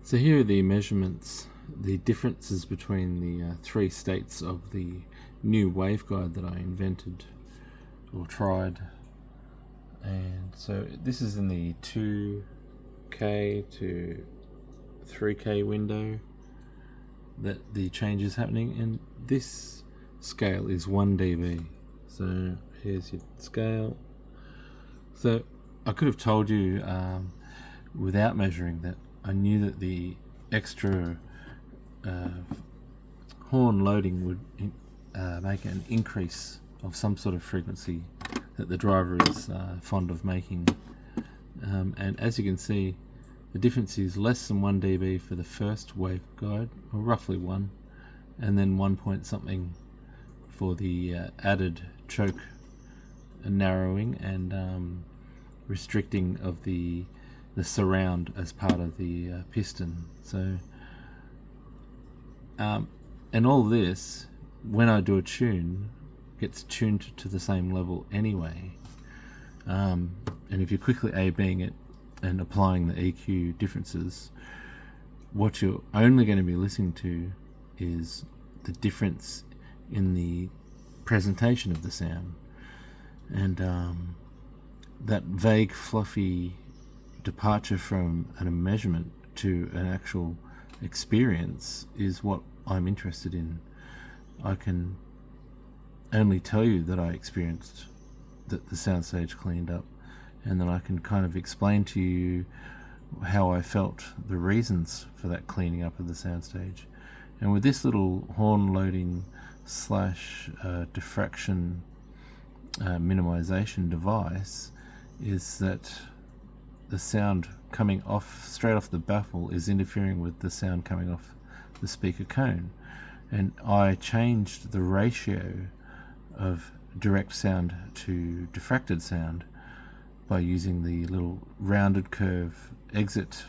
So here are the measurements, the differences between the three states of the new waveguide that I invented or tried. And so this is in the 2K to 3K window that the change is happening, and this scale is 1 dB. So here's your scale. So I could have told you without measuring that I knew that the extra horn loading would make an increase of some sort of frequency that the driver is fond of making. And as you can see, the difference is less than 1 dB for the first waveguide, or roughly 1, and then 1 point something for the added choke narrowing and restricting of the surround as part of the piston. So and all this, when I do a tune, gets tuned to the same level anyway. And if you're quickly A/Bing it and applying the EQ differences, what you're only going to be listening to is the difference in the presentation of the sound. And that vague, fluffy departure from a measurement to an actual experience is what I'm interested in. I can only tell you that I experienced that the soundstage cleaned up, and then I can kind of explain to you how I felt, the reasons for that cleaning up of the soundstage. And with this little horn loading slash diffraction minimization device, is that the sound coming off straight off the baffle is interfering with the sound coming off the speaker cone, and I changed the ratio of direct sound to diffracted sound by using the little rounded curve exit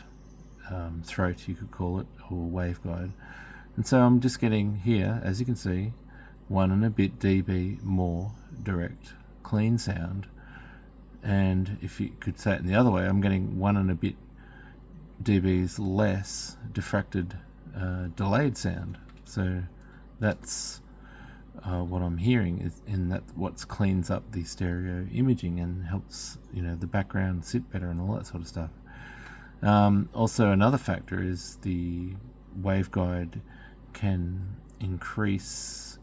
throat, you could call it, or waveguide. And so I'm just getting here, as you can see, 1 and a bit dB more direct clean sound. And if you could say it in the other way, I'm getting 1 and a bit dBs less diffracted delayed sound. So that's what I'm hearing, is in that what cleans up the stereo imaging and helps, you know, the background sit better and all that sort of stuff. Also, another factor is the waveguide can increase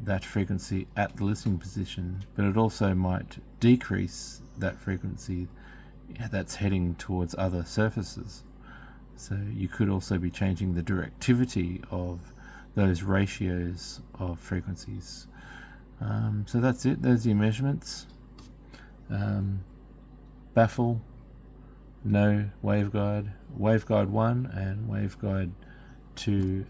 that frequency at the listening position, but it also might decrease that frequency that's heading towards other surfaces. So you could also be changing the directivity of those ratios of frequencies. So that's it. There's your measurements. Baffle, no waveguide, waveguide 1 and waveguide 2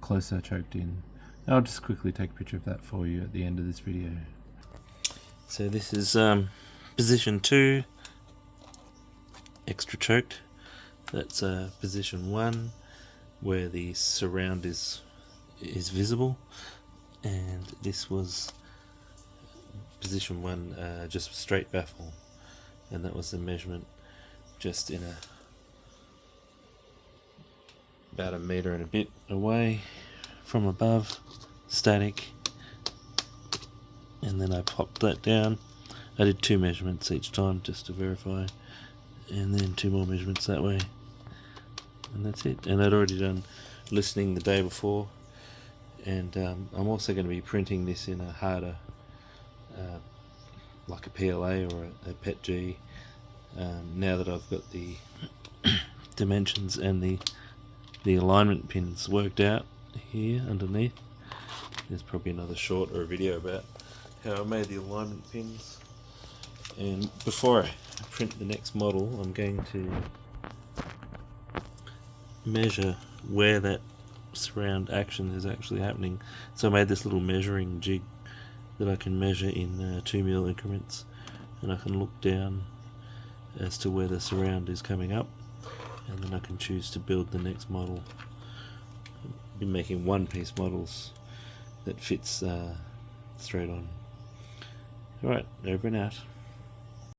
closer choked in. I'll just quickly take a picture of that for you at the end of this video. So this is position 2, extra choked. That's position 1, where the surround is visible, and this was position 1, just straight baffle, and that was the measurement just in about a meter and a bit away from above, static. And then I popped that down. I did 2 measurements each time just to verify, and then 2 more measurements that way, and that's it. And I'd already done listening the day before, and I'm also going to be printing this in a harder, like a PLA or a PET-G, now that I've got the dimensions and the alignment pins worked out here underneath. There's probably another short or a video about how I made the alignment pins. And before I print the next model, I'm going to measure where that surround action is actually happening. So I made this little measuring jig that I can measure in 2mm increments, and I can look down as to where the surround is coming up, and then I can choose to build the next model. I've been making one-piece models that fits straight on. Alright, over and out.